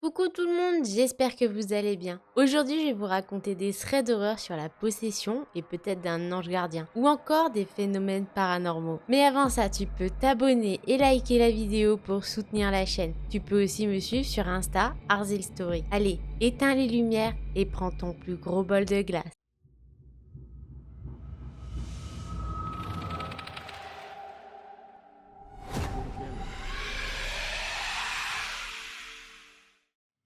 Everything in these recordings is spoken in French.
Coucou tout le monde, j'espère que vous allez bien. Aujourd'hui, je vais vous raconter des threads d'horreur sur la possession et peut-être d'un ange gardien, ou encore des phénomènes paranormaux. Mais avant ça, tu peux t'abonner et liker la vidéo pour soutenir la chaîne. Tu peux aussi me suivre sur Insta, Arzil Story. Allez, éteins les lumières et prends ton plus gros bol de glace.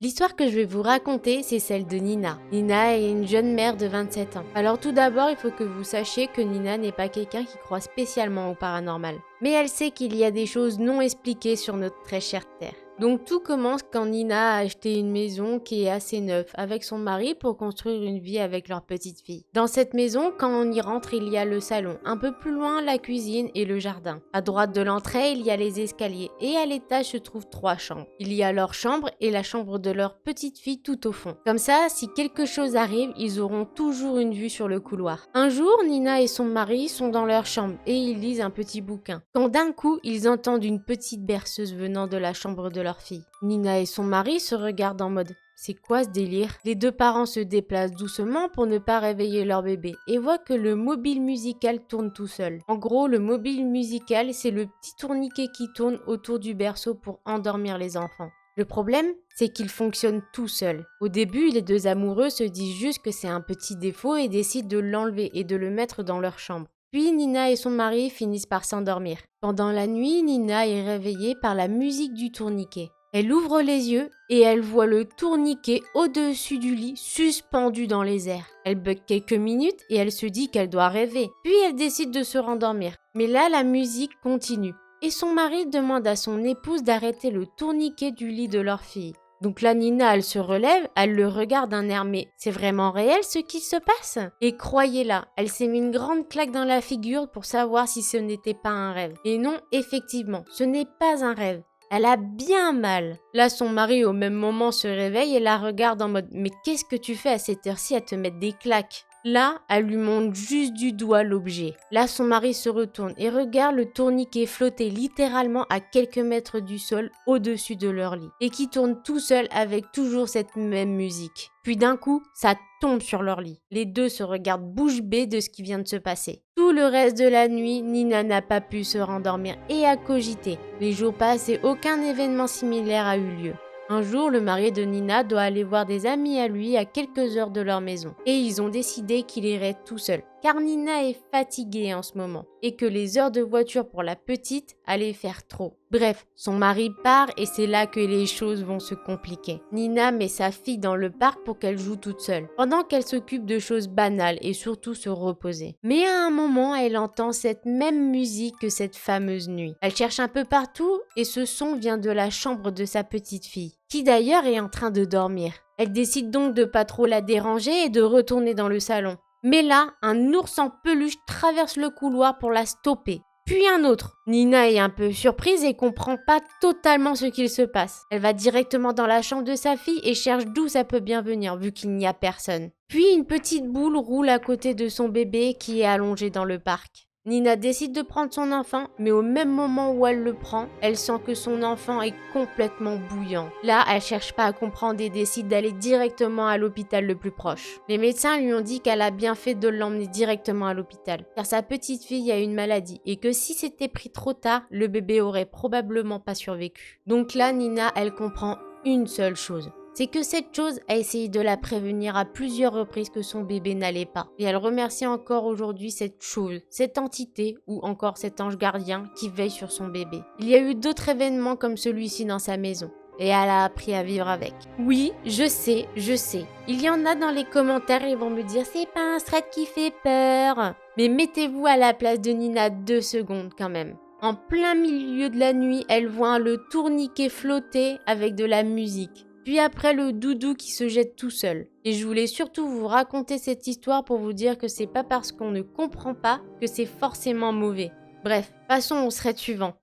L'histoire que je vais vous raconter, c'est celle de Nina. Nina est une jeune mère de 27 ans. Alors tout d'abord, il faut que vous sachiez que Nina n'est pas quelqu'un qui croit spécialement au paranormal. Mais elle sait qu'il y a des choses non expliquées sur notre très chère Terre. Donc tout commence quand Nina a acheté une maison qui est assez neuve avec son mari pour construire une vie avec leur petite fille. Dans cette maison, quand on y rentre, il y a le salon, un peu plus loin la cuisine et le jardin. À droite de l'entrée, il y a les escaliers et à l'étage se trouvent 3 chambres. Il y a leur chambre et la chambre de leur petite fille tout au fond. Comme ça, si quelque chose arrive, ils auront toujours une vue sur le couloir. Un jour, Nina et son mari sont dans leur chambre et ils lisent un petit bouquin. Quand d'un coup, ils entendent une petite berceuse venant de la chambre de leur fille. Nina et son mari se regardent en mode « C'est quoi ce délire ?» Les deux parents se déplacent doucement pour ne pas réveiller leur bébé et voient que le mobile musical tourne tout seul. En gros, le mobile musical, c'est le petit tourniquet qui tourne autour du berceau pour endormir les enfants. Le problème, c'est qu'il fonctionne tout seul. Au début, les deux amoureux se disent juste que c'est un petit défaut et décident de l'enlever et de le mettre dans leur chambre. Puis Nina et son mari finissent par s'endormir. Pendant la nuit, Nina est réveillée par la musique du tourniquet. Elle ouvre les yeux et elle voit le tourniquet au-dessus du lit, suspendu dans les airs. Elle bug quelques minutes et elle se dit qu'elle doit rêver. Puis elle décide de se rendormir. Mais là, la musique continue. Et son mari demande à son épouse d'arrêter le tourniquet du lit de leur fille. Donc là, Nina, elle se relève, elle le regarde d'un air, mais c'est vraiment réel ce qui se passe? Et croyez-la, elle s'est mis une grande claque dans la figure pour savoir si ce n'était pas un rêve. Et non, effectivement, ce n'est pas un rêve. Elle a bien mal. Là, son mari, au même moment, se réveille et la regarde en mode « Mais qu'est-ce que tu fais à cette heure-ci à te mettre des claques ?» Là, elle lui montre juste du doigt l'objet. Là, son mari se retourne et regarde le tourniquet flotter littéralement à quelques mètres du sol au-dessus de leur lit et qui tourne tout seul avec toujours cette même musique. Puis d'un coup, ça tombe sur leur lit. Les deux se regardent bouche bée de ce qui vient de se passer. Tout le reste de la nuit, Nina n'a pas pu se rendormir et a cogité. Les jours passent et aucun événement similaire a eu lieu. Un jour, le mari de Nina doit aller voir des amis à lui à quelques heures de leur maison. Et ils ont décidé qu'il irait tout seul. Car Nina est fatiguée en ce moment. Et que les heures de voiture pour la petite allaient faire trop. Bref, son mari part et c'est là que les choses vont se compliquer. Nina met sa fille dans le parc pour qu'elle joue toute seule. Pendant qu'elle s'occupe de choses banales et surtout se reposer. Mais à un moment, elle entend cette même musique que cette fameuse nuit. Elle cherche un peu partout et ce son vient de la chambre de sa petite fille, qui d'ailleurs est en train de dormir. Elle décide donc de pas trop la déranger et de retourner dans le salon. Mais là, un ours en peluche traverse le couloir pour la stopper. Puis un autre. Nina est un peu surprise et comprend pas totalement ce qu'il se passe. Elle va directement dans la chambre de sa fille et cherche d'où ça peut bien venir vu qu'il n'y a personne. Puis une petite boule roule à côté de son bébé qui est allongé dans le parc. Nina décide de prendre son enfant, mais au même moment où elle le prend, elle sent que son enfant est complètement bouillant. Là, elle cherche pas à comprendre et décide d'aller directement à l'hôpital le plus proche. Les médecins lui ont dit qu'elle a bien fait de l'emmener directement à l'hôpital, car sa petite fille a une maladie et que si c'était pris trop tard, le bébé aurait probablement pas survécu. Donc là, Nina, elle comprend une seule chose. C'est que cette chose a essayé de la prévenir à plusieurs reprises que son bébé n'allait pas. Et elle remercie encore aujourd'hui cette chose, cette entité ou encore cet ange gardien qui veille sur son bébé. Il y a eu d'autres événements comme celui-ci dans sa maison. Et elle a appris à vivre avec. Oui, je sais. Il y en a dans les commentaires, ils vont me dire « C'est pas un thread qui fait peur !» Mais mettez-vous à la place de Nina 2 secondes quand même. En plein milieu de la nuit, elle voit le tourniquet flotter avec de la musique. Puis après le doudou qui se jette tout seul. Et je voulais surtout vous raconter cette histoire pour vous dire que c'est pas parce qu'on ne comprend pas que c'est forcément mauvais. Bref, passons au thread suivant.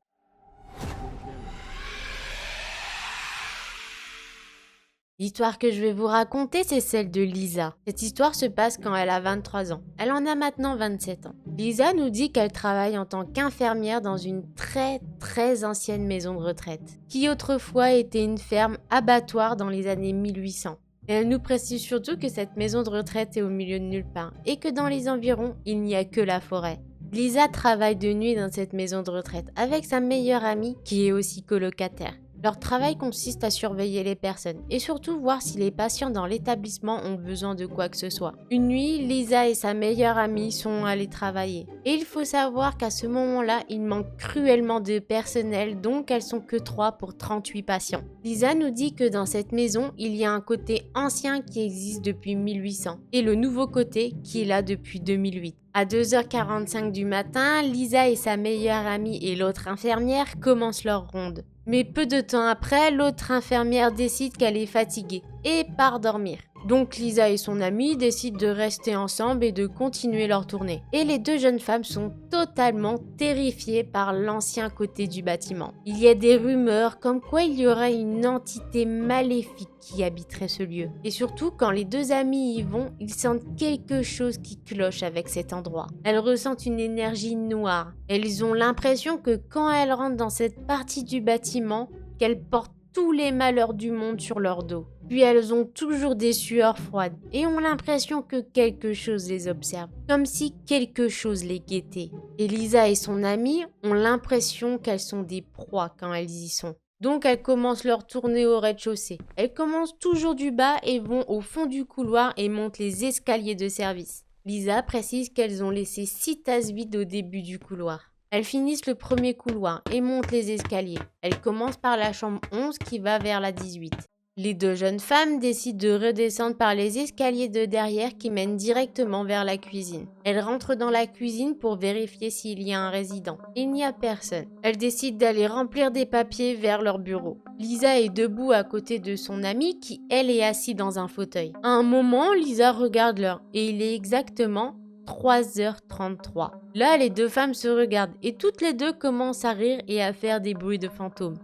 L'histoire que je vais vous raconter, c'est celle de Lisa. Cette histoire se passe quand elle a 23 ans. Elle en a maintenant 27 ans. Lisa nous dit qu'elle travaille en tant qu'infirmière dans une très ancienne maison de retraite, qui autrefois était une ferme abattoir dans les années 1800. Et elle nous précise surtout que cette maison de retraite est au milieu de nulle part et que dans les environs, il n'y a que la forêt. Lisa travaille de nuit dans cette maison de retraite avec sa meilleure amie qui est aussi colocataire. Leur travail consiste à surveiller les personnes et surtout voir si les patients dans l'établissement ont besoin de quoi que ce soit. Une nuit, Lisa et sa meilleure amie sont allées travailler. Et il faut savoir qu'à ce moment-là, il manque cruellement de personnel, donc elles sont que 3 pour 38 patients. Lisa nous dit que dans cette maison, il y a un côté ancien qui existe depuis 1800 et le nouveau côté qui est là depuis 2008. À 2h45 du matin, Lisa et sa meilleure amie et l'autre infirmière commencent leur ronde. Mais peu de temps après, l'autre infirmière décide qu'elle est fatiguée et part dormir. Donc Lisa et son amie décident de rester ensemble et de continuer leur tournée. Et les deux jeunes femmes sont totalement terrifiées par l'ancien côté du bâtiment. Il y a des rumeurs comme quoi il y aurait une entité maléfique qui habiterait ce lieu. Et surtout, quand les deux amies y vont, ils sentent quelque chose qui cloche avec cet endroit. Elles ressentent une énergie noire. Elles ont l'impression que quand elles rentrent dans cette partie du bâtiment, qu'elles portent tous les malheurs du monde sur leur dos. Puis elles ont toujours des sueurs froides et ont l'impression que quelque chose les observe, comme si quelque chose les guettait. Et Lisa et son amie ont l'impression qu'elles sont des proies quand elles y sont. Donc elles commencent leur tournée au rez-de-chaussée. Elles commencent toujours du bas et vont au fond du couloir et montent les escaliers de service. Lisa précise qu'elles ont laissé 6 tasses vides au début du couloir. Elles finissent le premier couloir et montent les escaliers. Elles commencent par la chambre 11 qui va vers la 18. Les deux jeunes femmes décident de redescendre par les escaliers de derrière qui mènent directement vers la cuisine. Elles rentrent dans la cuisine pour vérifier s'il y a un résident. Il n'y a personne. Elles décident d'aller remplir des papiers vers leur bureau. Lisa est debout à côté de son amie qui, elle, est assise dans un fauteuil. À un moment, Lisa regarde l'heure et il est exactement 3h33. Là, les deux femmes se regardent et toutes les deux commencent à rire et à faire des bruits de fantômes.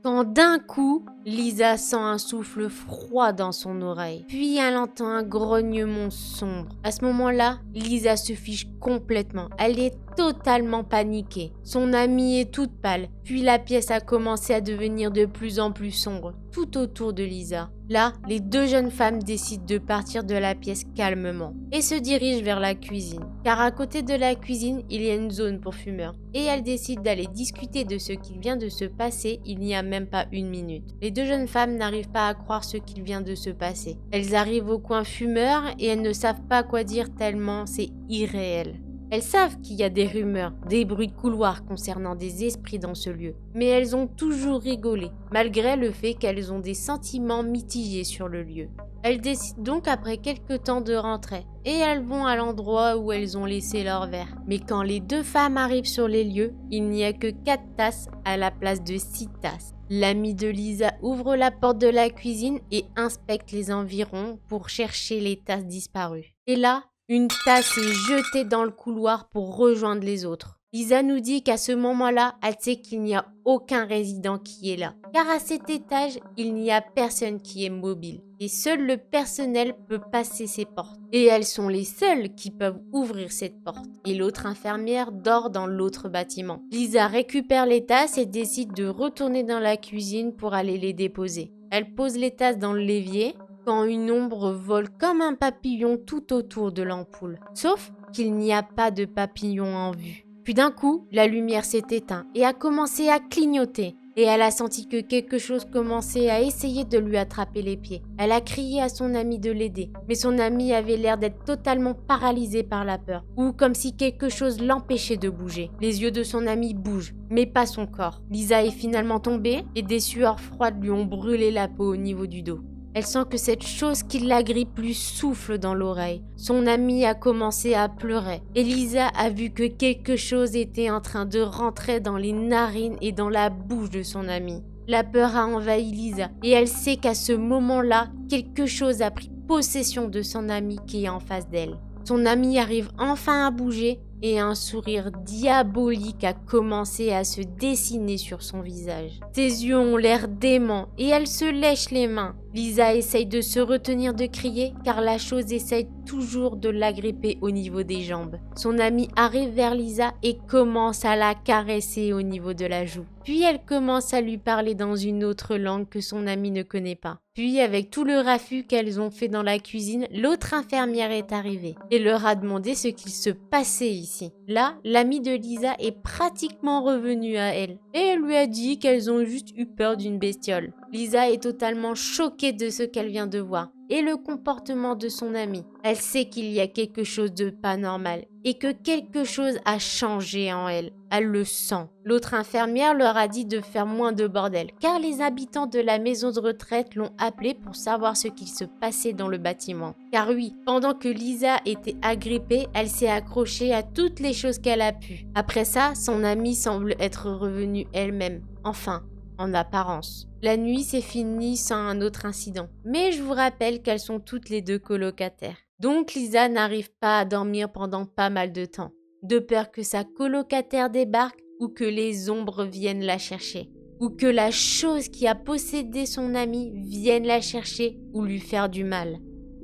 Quand d'un coup, Lisa sent un souffle froid dans son oreille. Puis elle entend un grognement sombre. À ce moment-là, Lisa se fiche complètement. Elle est totalement paniquée. Son amie est toute pâle. Puis la pièce a commencé à devenir de plus en plus sombre, tout autour de Lisa. Là, les deux jeunes femmes décident de partir de la pièce calmement et se dirigent vers la cuisine. Car à côté de la cuisine, il y a une zone pour fumeurs. Et elles décident d'aller discuter de ce qui vient de se passer il n'y a même pas une minute. Les deux jeunes femmes n'arrivent pas à croire ce qui vient de se passer. Elles arrivent au coin fumeur et elles ne savent pas quoi dire tellement c'est irréel. Elles savent qu'il y a des rumeurs, des bruits de couloir concernant des esprits dans ce lieu. Mais elles ont toujours rigolé, malgré le fait qu'elles ont des sentiments mitigés sur le lieu. Elles décident donc après quelques temps de rentrer et elles vont à l'endroit où elles ont laissé leur verre. Mais quand les deux femmes arrivent sur les lieux, il n'y a que 4 tasses à la place de 6 tasses. L'amie de Lisa ouvre la porte de la cuisine et inspecte les environs pour chercher les tasses disparues. Et là, une tasse est jetée dans le couloir pour rejoindre les autres. Lisa nous dit qu'à ce moment-là, elle sait qu'il n'y a aucun résident qui est là. Car à cet étage, il n'y a personne qui est mobile. Et seul le personnel peut passer ces portes. Et elles sont les seules qui peuvent ouvrir cette porte. Et l'autre infirmière dort dans l'autre bâtiment. Lisa récupère les tasses et décide de retourner dans la cuisine pour aller les déposer. Elle pose les tasses dans le l'évier quand une ombre vole comme un papillon tout autour de l'ampoule. Sauf qu'il n'y a pas de papillon en vue. Puis d'un coup, la lumière s'est éteinte et a commencé à clignoter. Et elle a senti que quelque chose commençait à essayer de lui attraper les pieds. Elle a crié à son amie de l'aider, mais son amie avait l'air d'être totalement paralysée par la peur, ou comme si quelque chose l'empêchait de bouger. Les yeux de son amie bougent, mais pas son corps. Lisa est finalement tombée et des sueurs froides lui ont brûlé la peau au niveau du dos. Elle sent que cette chose qui l'agrippe lui souffle dans l'oreille. Son amie a commencé à pleurer. Et Lisa a vu que quelque chose était en train de rentrer dans les narines et dans la bouche de son amie. La peur a envahi Lisa et elle sait qu'à ce moment-là, quelque chose a pris possession de son amie qui est en face d'elle. Son amie arrive enfin à bouger et un sourire diabolique a commencé à se dessiner sur son visage. Ses yeux ont l'air déments et elle se lèche les mains. Lisa essaye de se retenir de crier car la chose essaye toujours de l'agripper au niveau des jambes. Son amie arrive vers Lisa et commence à la caresser au niveau de la joue. Puis elle commence à lui parler dans une autre langue que son amie ne connaît pas. Puis avec tout le raffut qu'elles ont fait dans la cuisine, l'autre infirmière est arrivée et leur a demandé ce qu'il se passait ici. Là, l'amie de Lisa est pratiquement revenue à elle et elle lui a dit qu'elles ont juste eu peur d'une bestiole. Lisa est totalement choquée de ce qu'elle vient de voir et le comportement de son amie. Elle sait qu'il y a quelque chose de pas normal et que quelque chose a changé en elle. Elle le sent. L'autre infirmière leur a dit de faire moins de bordel car les habitants de la maison de retraite l'ont appelée pour savoir ce qu'il se passait dans le bâtiment. Car oui, pendant que Lisa était agrippée, elle s'est accrochée à toutes les choses qu'elle a pu. Après ça, son amie semble être revenue elle-même. Enfin, en apparence. La nuit s'est finie sans un autre incident. Mais je vous rappelle qu'elles sont toutes les deux colocataires. Donc Lisa n'arrive pas à dormir pendant pas mal de temps, de peur que sa colocataire débarque ou que les ombres viennent la chercher, ou que la chose qui a possédé son amie vienne la chercher ou lui faire du mal.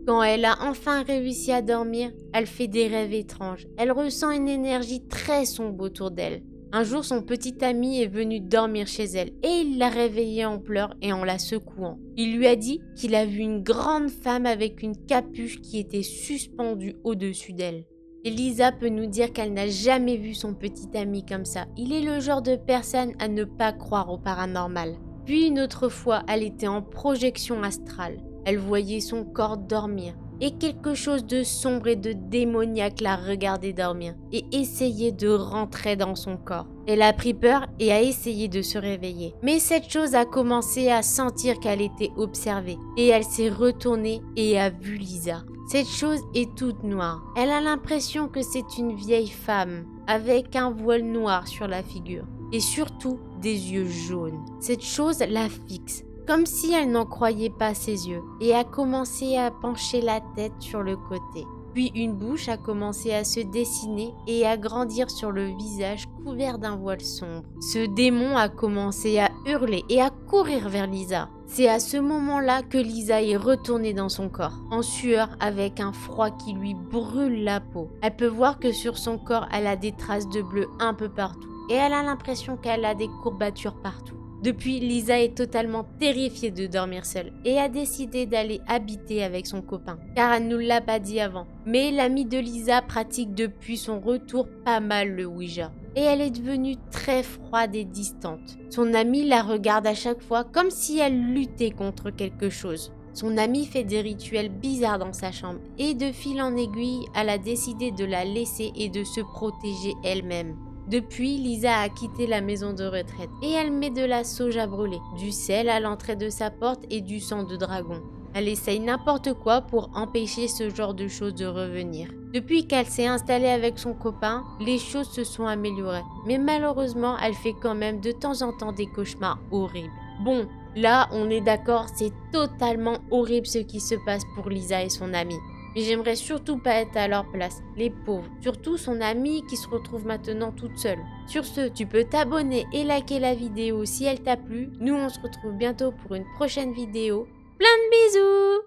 Quand elle a enfin réussi à dormir, elle fait des rêves étranges. Elle ressent une énergie très sombre autour d'elle. Un jour, son petit ami est venu dormir chez elle et il l'a réveillée en pleurs et en la secouant. Il lui a dit qu'il a vu une grande femme avec une capuche qui était suspendue au-dessus d'elle. Et Lisa peut nous dire qu'elle n'a jamais vu son petit ami comme ça. Il est le genre de personne à ne pas croire au paranormal. Puis une autre fois, elle était en projection astrale. Elle voyait son corps dormir. Et quelque chose de sombre et de démoniaque la regardait dormir et essayait de rentrer dans son corps. Elle a pris peur et a essayé de se réveiller. Mais cette chose a commencé à sentir qu'elle était observée et elle s'est retournée et a vu Lisa. Cette chose est toute noire. Elle a l'impression que c'est une vieille femme avec un voile noir sur la figure et surtout des yeux jaunes. Cette chose la fixe, comme si elle n'en croyait pas ses yeux, et a commencé à pencher la tête sur le côté. Puis une bouche a commencé à se dessiner et à grandir sur le visage couvert d'un voile sombre. Ce démon a commencé à hurler et à courir vers Lisa. C'est à ce moment-là que Lisa est retournée dans son corps, en sueur avec un froid qui lui brûle la peau. Elle peut voir que sur son corps, elle a des traces de bleu un peu partout, et elle a l'impression qu'elle a des courbatures partout. Depuis, Lisa est totalement terrifiée de dormir seule et a décidé d'aller habiter avec son copain, car elle ne nous l'a pas dit avant. Mais l'amie de Lisa pratique depuis son retour pas mal le Ouija, et elle est devenue très froide et distante. Son amie la regarde à chaque fois comme si elle luttait contre quelque chose. Son amie fait des rituels bizarres dans sa chambre, et de fil en aiguille, elle a décidé de la laisser et de se protéger elle-même. Depuis, Lisa a quitté la maison de retraite et elle met de la sauge à brûler, du sel à l'entrée de sa porte et du sang de dragon. Elle essaye n'importe quoi pour empêcher ce genre de choses de revenir. Depuis qu'elle s'est installée avec son copain, les choses se sont améliorées. Mais malheureusement, elle fait quand même de temps en temps des cauchemars horribles. Bon, là, on est d'accord, c'est totalement horrible ce qui se passe pour Lisa et son amie. Mais j'aimerais surtout pas être à leur place, les pauvres. Surtout son amie qui se retrouve maintenant toute seule. Sur ce, tu peux t'abonner et liker la vidéo si elle t'a plu. Nous, on se retrouve bientôt pour une prochaine vidéo. Plein de bisous!